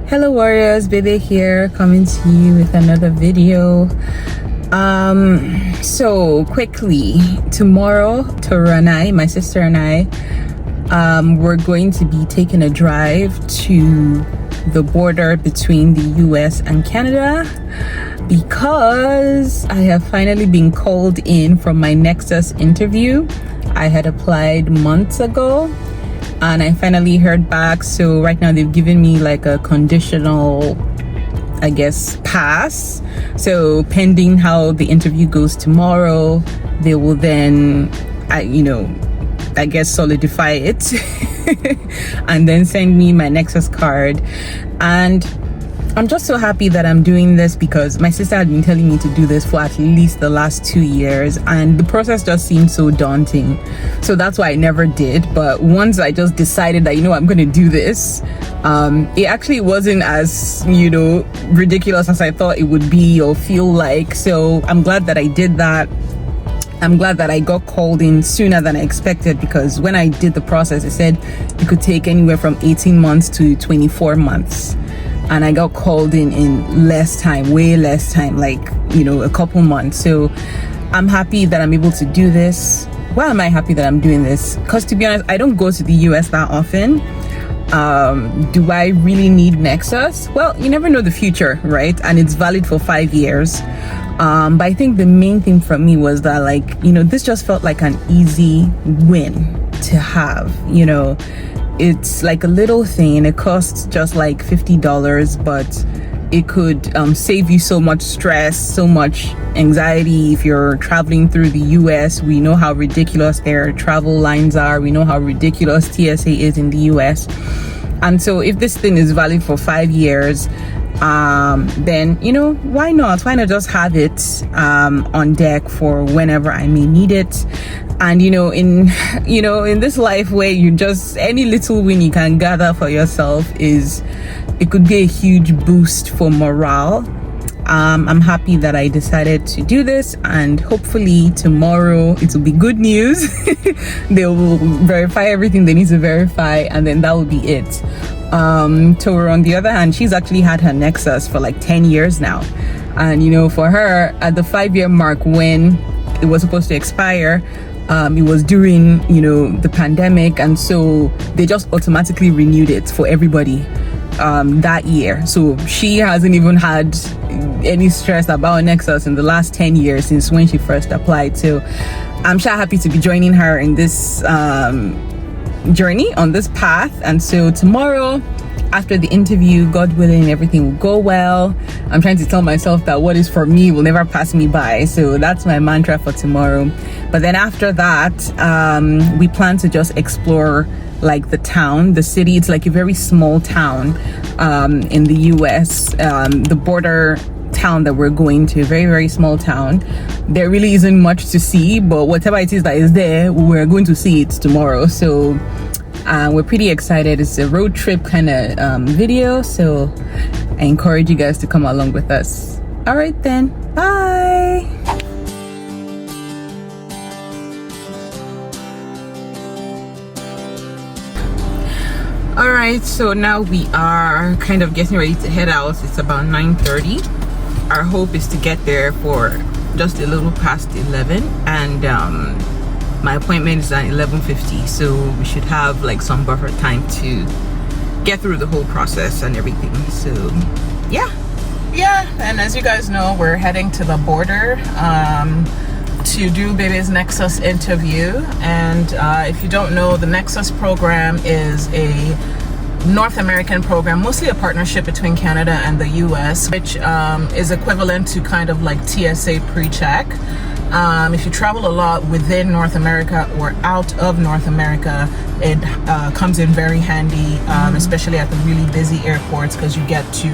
Hello warriors, Bebe here, coming to you with another video. So quickly, tomorrow Toro and I, my sister and I, we're going to be taking a drive to the border between the US and Canada because I have finally been called in from my Nexus interview. I had applied months ago and I finally heard back. So right now they've given me like a conditional, I guess, pass. So pending how the interview goes tomorrow, they will then, I guess, solidify it and then send me my Nexus card. And I'm just so happy that I'm doing this because my sister had been telling me to do this for at least the last 2 years and the process just seemed so daunting. So that's why I never did. But once I just decided that, I'm going to do this, it actually wasn't as, ridiculous as I thought it would be or feel like. So I'm glad that I did that. I'm glad that I got called in sooner than I expected because when I did the process, it said it could take anywhere from 18 months to 24 months. And I got called in less time, way less time, like, a couple months. So I'm happy that I'm able to do this. Why am I happy that I'm doing this? Because to be honest, I don't go to the US that often. Do I really need Nexus? Well, you never know the future, right? And it's valid for 5 years. But I think the main thing for me was that, this just felt like an easy win to have, It's like a little thing. It costs just like $50, but it could save you so much stress, so much anxiety if you're traveling through the US. We know how ridiculous their travel lines are. We know how ridiculous TSA is in the US. And so if this thing is valid for 5 years, then, why not? Why not just have it on deck for whenever I may need it? And in this life where you just, any little win you can gather for yourself it could be a huge boost for morale. I'm happy that I decided to do this, and hopefully tomorrow it will be good news. They will verify everything they need to verify, and then that will be it. Toro, on the other hand, she's actually had her Nexus for like 10 years now, and for her, at the 5-year mark when it was supposed to expire, it was during the pandemic, and so they just automatically renewed it for everybody that year. So she hasn't even had any stress about Nexus in the last 10 years since when she first applied. So I'm sure happy to be joining her in this journey on this path. And so tomorrow, after the interview, God willing, everything will go well. I'm trying to tell myself that what is for me will never pass me by. So that's my mantra for tomorrow. But then after that, we plan to just explore like the town, the city. It's like a very small town in the US, the border town that we're going to, very, very small town. There really isn't much to see, but whatever it is that is there, we're going to see it tomorrow. So we're pretty excited. It's a road trip kind of video, so I encourage you guys to come along with us. All right then, bye. All right, so now we are kind of getting ready to head out. It's about 9:30. Our hope is to get there for just a little past 11, and my appointment is at 11:50, so we should have like some buffer time to get through the whole process and everything. So yeah, and as you guys know, we're heading to the border to do Bebe's Nexus interview. And if you don't know, the Nexus program is a North American program, mostly a partnership between Canada and the US, which is equivalent to kind of like TSA pre-check. If you travel a lot within North America or out of North America, it comes in very handy, especially at the really busy airports, because you get to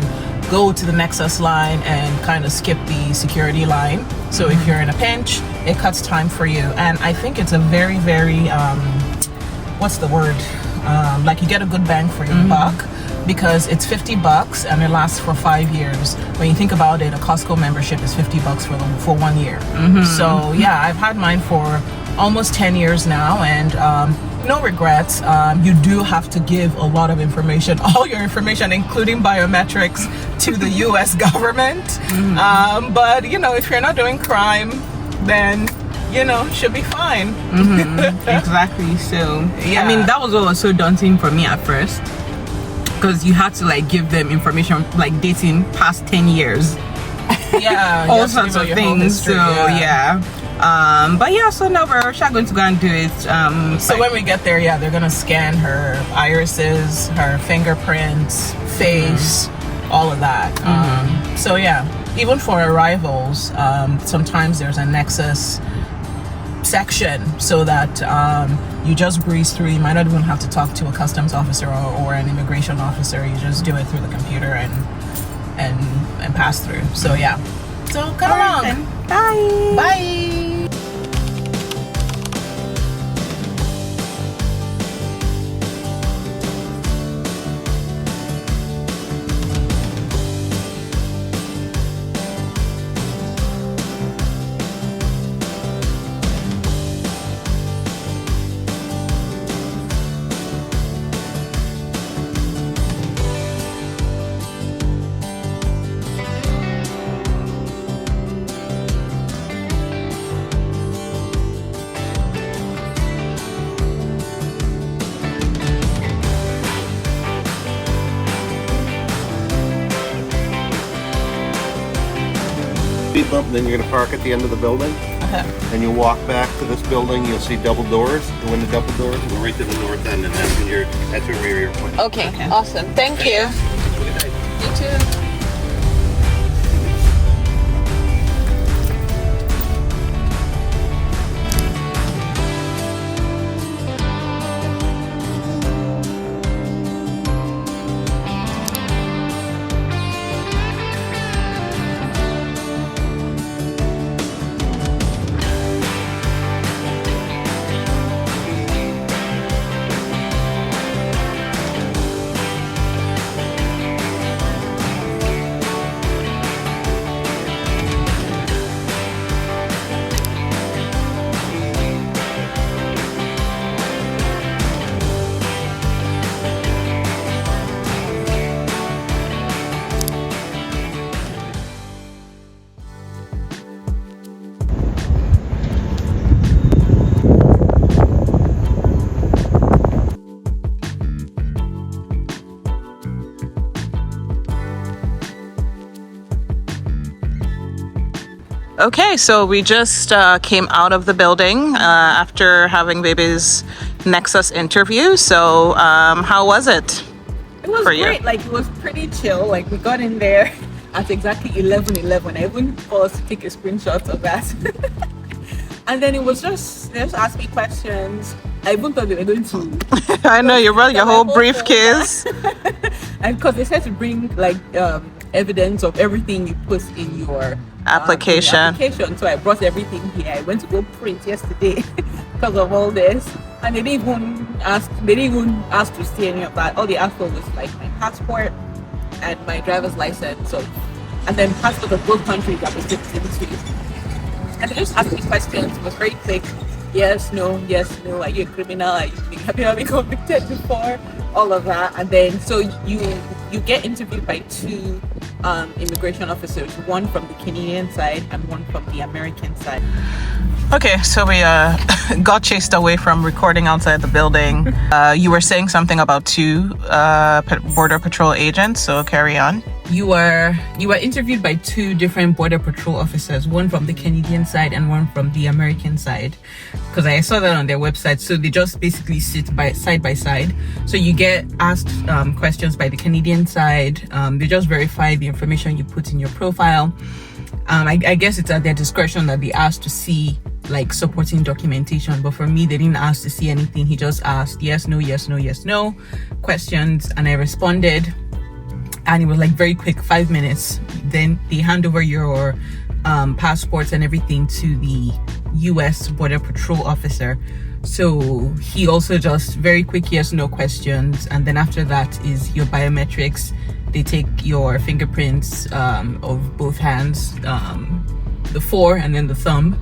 go to the Nexus line and kind of skip the security line. So if you're in a pinch, it cuts time for you. And I think it's a very, very, what's the word? Like you get a good bang for your buck, because it's $50 and it lasts for 5 years. When you think about it, a Costco membership is $50 for 1 year. So yeah, I've had mine for almost 10 years now, and no regrets. You do have to give a lot of information, all your information, including biometrics, to the U.S. government. But you know, if you're not doing crime, then you know, should be fine. Exactly. So Yeah. I mean, that was what was so daunting for me at first, because you had to like give them information like dating past 10 years, Yeah, all sorts of things. So yeah. But yeah, so now we're going to go and do it. So when we get there, yeah, they're gonna scan her irises, her fingerprints, face, all of that. So yeah, even for arrivals, sometimes there's a Nexus section so that you just breeze through. You might not even have to talk to a customs officer or an immigration officer. You just do it through the computer and pass through. So yeah. So come along. Bye. Bye. Speed bump, and then you're going to park at the end of the building. And you walk back to this building, you'll see double doors. Go into double doors, go right to the north end, and that's where your point. Okay, awesome. Thank you. You too. Okay, so we just came out of the building after having Bebe's Nexus interview. So how was it? It was for you? great. Like, it was pretty chill. Like, we got in there at exactly 11:11. I even paused to take a screenshot of that. And then it was just, they just asked me questions. I even thought they were going to. I know you brought your whole briefcase. And because they said to bring like evidence of everything you put in your Application. So I brought everything here. I went to go print yesterday because of all this, and they didn't even ask to see any of that. All they asked for was like my passport and my driver's license. So, and then passports of both countries that was citizens to. And they just asked me questions. It was very quick. Yes, no. Are you a criminal? Have you ever been convicted before? All of that. And then so you get interviewed by two immigration officers, one from the Canadian side and one from the American side. Okay, so we got chased away from recording outside the building. You were saying something about two Border Patrol agents, so carry on. You were interviewed by two different Border Patrol officers, one from the Canadian side and one from the American side, because I saw that on their website. So they just basically sit side by side. So you get asked questions by the Canadian side. They just verify the information you put in your profile. I guess it's at their discretion that they asked to see like supporting documentation, but for me they didn't ask to see anything. He just asked yes, no questions, and I responded, and it was like very quick, 5 minutes. Then they hand over your passports and everything to the US Border Patrol officer. So he also just very quick yes, no questions, and then after that is your biometrics. They take your fingerprints of both hands, the fore and then the thumb,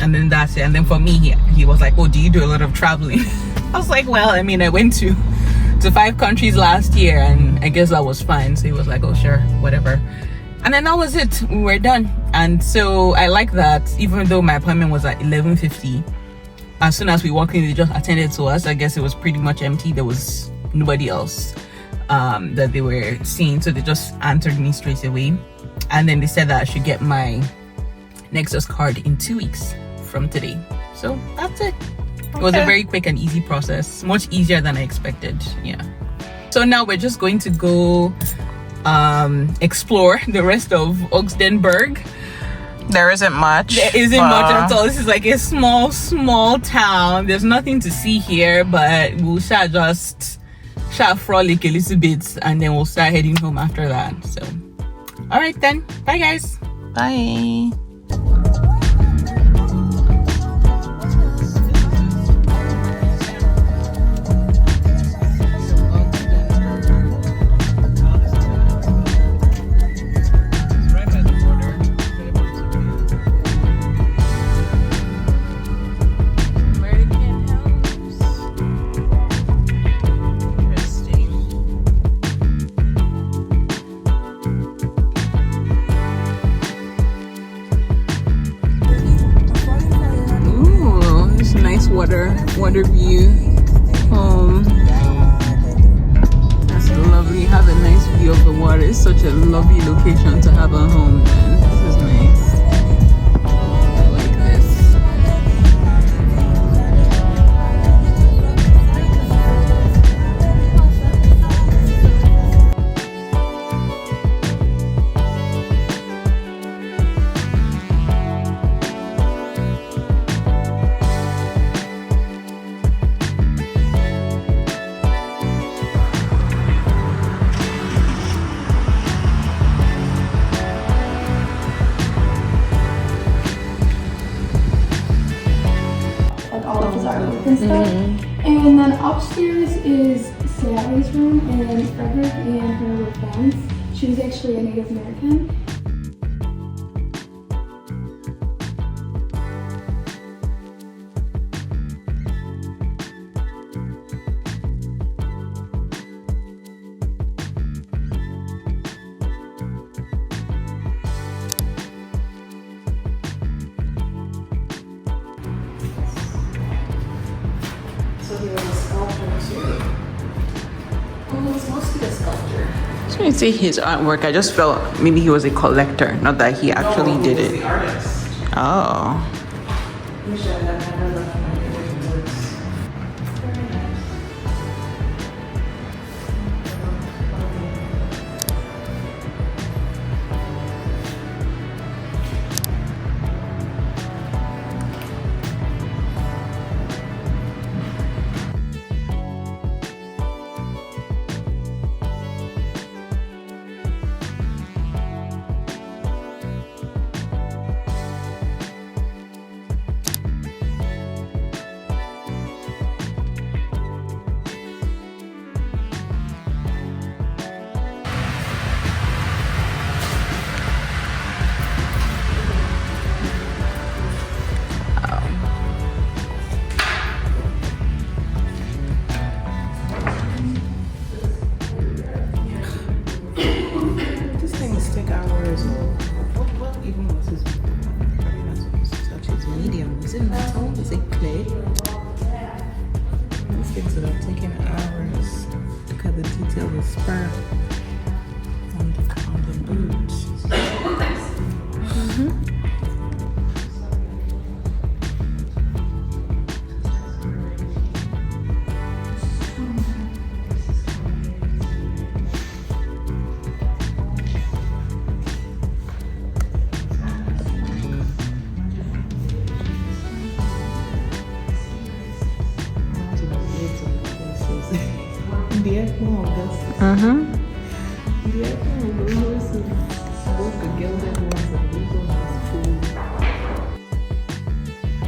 and then that's it. And then for me, he was like, oh, do you do a lot of traveling? I was like, well, I mean, I went to 5 countries last year, and I guess that was fine. So he was like, oh sure, whatever. And then that was it. We were done. And so I like that, even though my appointment was at 11:50, as soon as we walked in, they just attended to us. I guess it was pretty much empty. There was nobody else that they were seeing, so they just answered me straight away. And then they said that I should get my Nexus card in 2 weeks from today. So that's it. It was a very quick and easy process, much easier than I expected. Yeah. So now we're just going to go explore the rest of Ogdensburg. There isn't much. There isn't much at all. This is like a small town. There's nothing to see here, but we'll just frolic a little bit, and then we'll start heading home after that. So all right then, bye guys. Bye. Water view. That's lovely. Have a nice view of the water. It's such a lovely location to have a home, man. This is nice. I like this. And then upstairs is Sally's room, and Frederic and her were friends. She was actually a Native American. I was going to say his artwork. I just felt maybe he was a collector, not that he actually did it. The artist. Oh.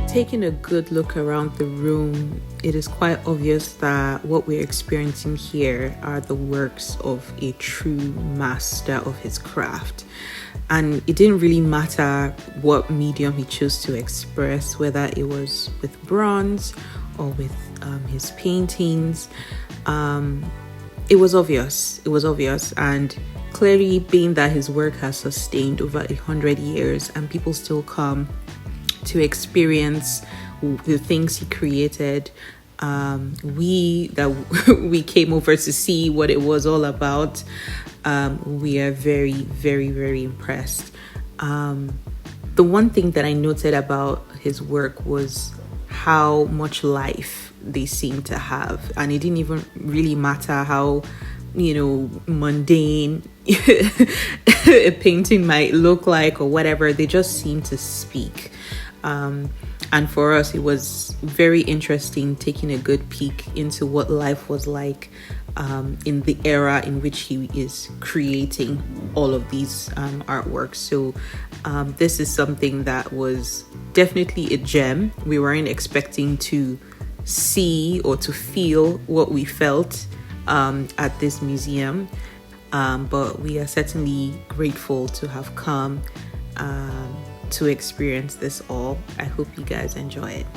Taking a good look around the room, it is quite obvious that what we're experiencing here are the works of a true master of his craft. And it didn't really matter what medium he chose to express, whether it was with bronze or with his paintings. It was obvious. And clearly, being that his work has sustained over 100 years and people still come to experience the things he created, we came over to see what it was all about. We are very, very, very impressed. The one thing that I noted about his work was how much life they seem to have, and it didn't even really matter how, mundane a painting might look like or whatever. They just seem to speak. And for us, it was very interesting taking a good peek into what life was like in the era in which he is creating all of these artworks. So this is something that was definitely a gem. We weren't expecting to see or to feel what we felt at this museum, but we are certainly grateful to have come to experience this all. I hope you guys enjoy it.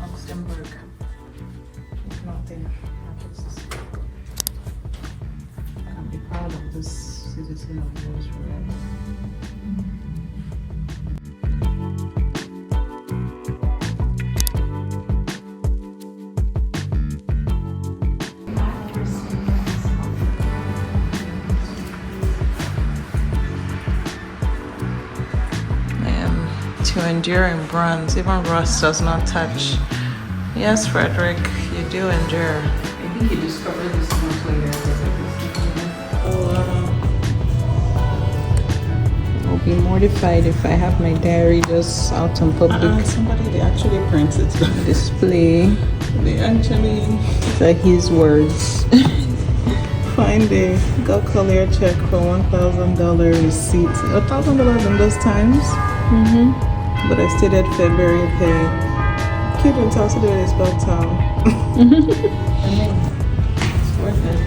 Ogdensburg. If nothing happens, I can be proud of this citizen of yours forever. To endure in bronze, even rust does not touch. Yes, Frederic, you do endure. I think you discovered this much later. I'll be mortified if I have my diary just out on public Somebody, they actually printed it. display. They actually These are his words. find a got color check for $1,000 receipt. $1,000 in those times. But I stated February pay. Keep in touch with this about town. I mean, it's worth it.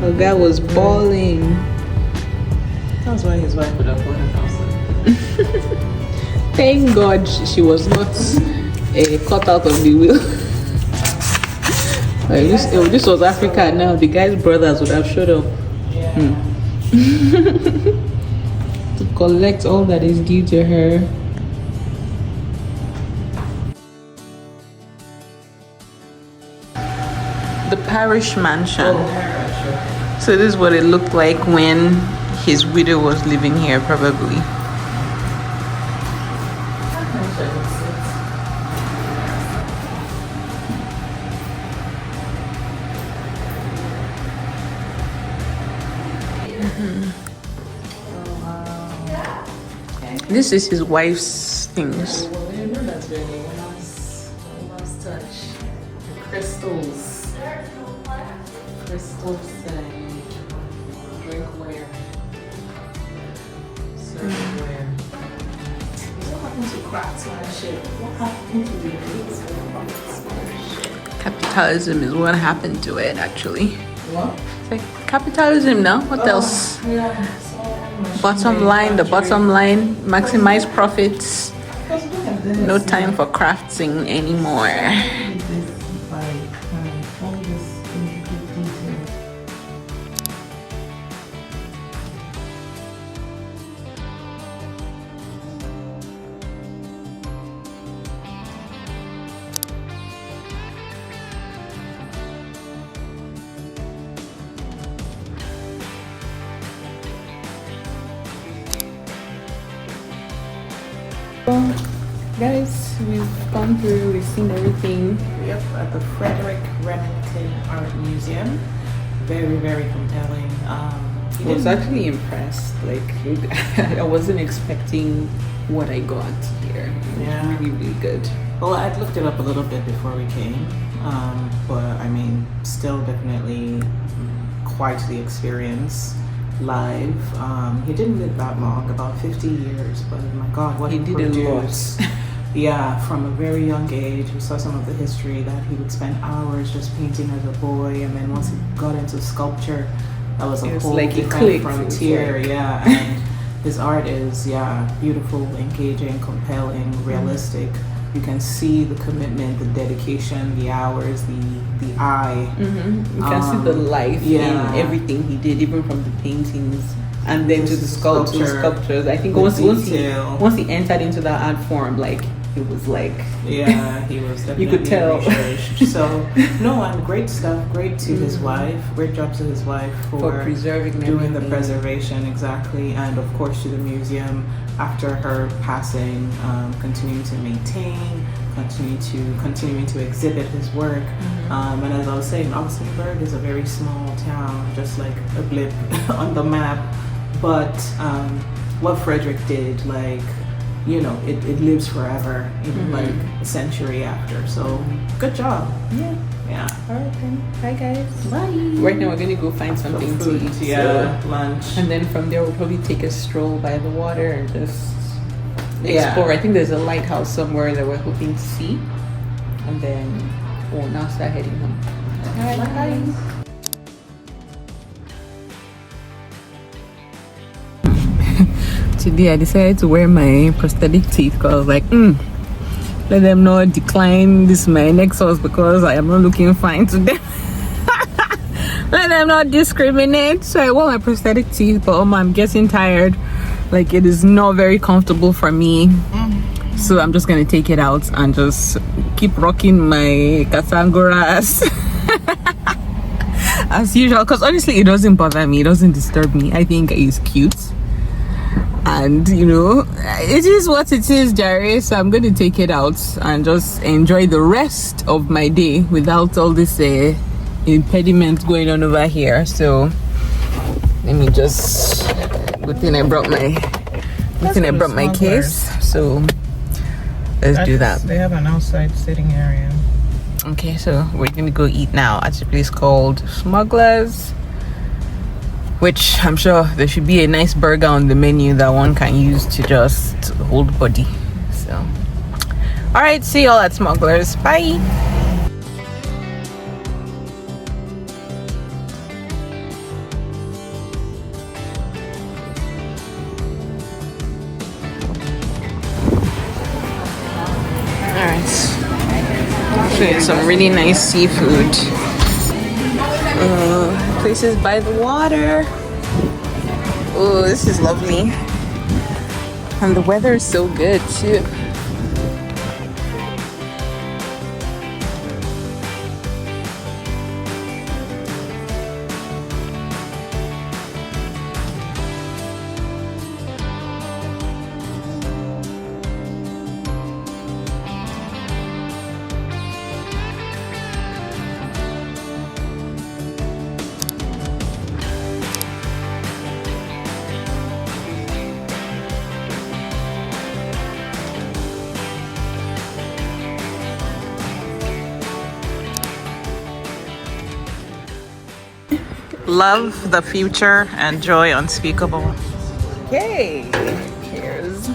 The guy was bawling. That's why his wife would have bought a house. Thank God she was not cut out of the wheel. If this was Africa now, the guy's brothers would have showed up. To collect all that is due to her. The parish mansion. So this is what it looked like when his widow was living here, probably. This is his wife's things. Crystals. Crystals and drinkware. Serveware. What happened to craftsmanship? What happened to the craftsmanship? Capitalism is what happened to it, actually. What? It's like capitalism now. What else? Yeah. Bottom line, the bottom line, maximize profits. No time for crafting anymore. Guys, we've gone through, we've seen everything. Yep, at the Frederic Remington Art Museum. Very, very compelling. I was actually impressed. Like, I wasn't expecting what I got here. Yeah. Really, really good. Well, I'd looked it up a little bit before we came, but I mean, still definitely quite the experience live. He didn't live that long, about 50 years, but my God, what He did a produced. Yeah, from a very young age, we saw some of the history that he would spend hours just painting as a boy, and then once he got into sculpture, that was a whole like different frontier. Yeah, and his art is beautiful, engaging, compelling, realistic. You can see the commitment, the dedication, the hours, the eye. You can see the life in everything he did, even from the paintings and then to the sculptures. I think once he entered into that art form, like it was like he was definitely you could tell. So no, and great stuff. Great to his wife. Great job to his wife for preserving doing the everything. preservation exactly, and of course to the museum after her passing, continuing to maintain, continuing to exhibit his work. And as I was saying, Ogdensburg is a very small town, just like a blip on the map. But what Frederic did, like, you know, it lives forever, even like a century after. So good job. Yeah. All right then. Bye guys. Bye. Right now we're gonna go find something to eat. So, lunch. and then from there we'll probably take a stroll by the water and just explore. I think there's a lighthouse somewhere that we're hoping to see. And then we'll now start heading home. All right, bye. Today I decided to wear my prosthetic teeth because I was like, let them not decline this my Nexus because I am not looking fine to them. Let them not discriminate. So I wore my prosthetic teeth, but I'm getting tired. Like, it is not very comfortable for me. So I'm just gonna take it out and just keep rocking my Kasangoras as usual, because honestly it doesn't bother me, it doesn't disturb me. I think it's cute. And you know, it is what it is, Jerry. So I'm going to take it out and just enjoy the rest of my day without all this impediment going on over here. So let me just. Good thing I brought my case. So let's do that. They have an outside sitting area. Okay, so we're gonna go eat now at a place called Smugglers, which I'm sure there should be a nice burger on the menu that one can use to just hold body. So, all right, see y'all at Smugglers. Bye. All right, so it's some really nice seafood. Places by the water. Oh, this is lovely. And the weather is so good too. Love the future and joy unspeakable. Okay, cheers.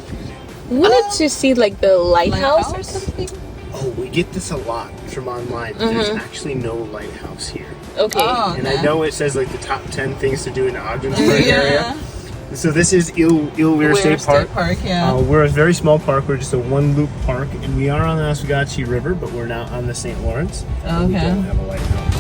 confusing. Wanted to see like the lighthouse or something. Oh, we get this a lot from online. There's actually no lighthouse here. Okay. Oh, And I know it says like the top 10 things to do in the Ogdensburg area. So this is Weir State Park. Yeah. We're a very small park. We're just a one-loop park, and we are on the Oswegatchie River, but we're not on the St. Lawrence. And we don't have a lighthouse.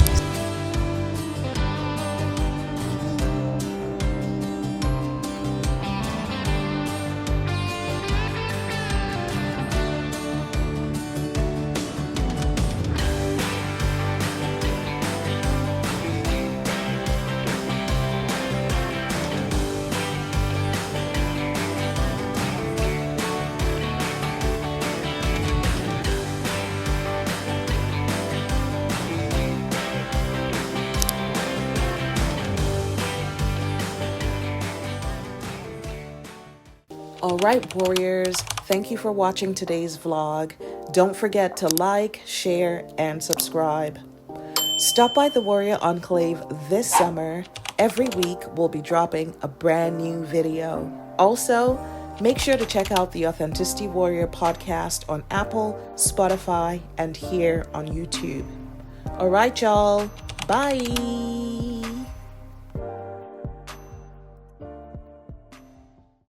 Alright, warriors, thank you for watching today's vlog. Don't forget to like, share, and subscribe. Stop by the Warrior Enclave this summer. Every week we'll be dropping a brand new video. Also, make sure to check out the Authenticity Warrior podcast on Apple, Spotify, and here on YouTube. Alright, y'all. Bye.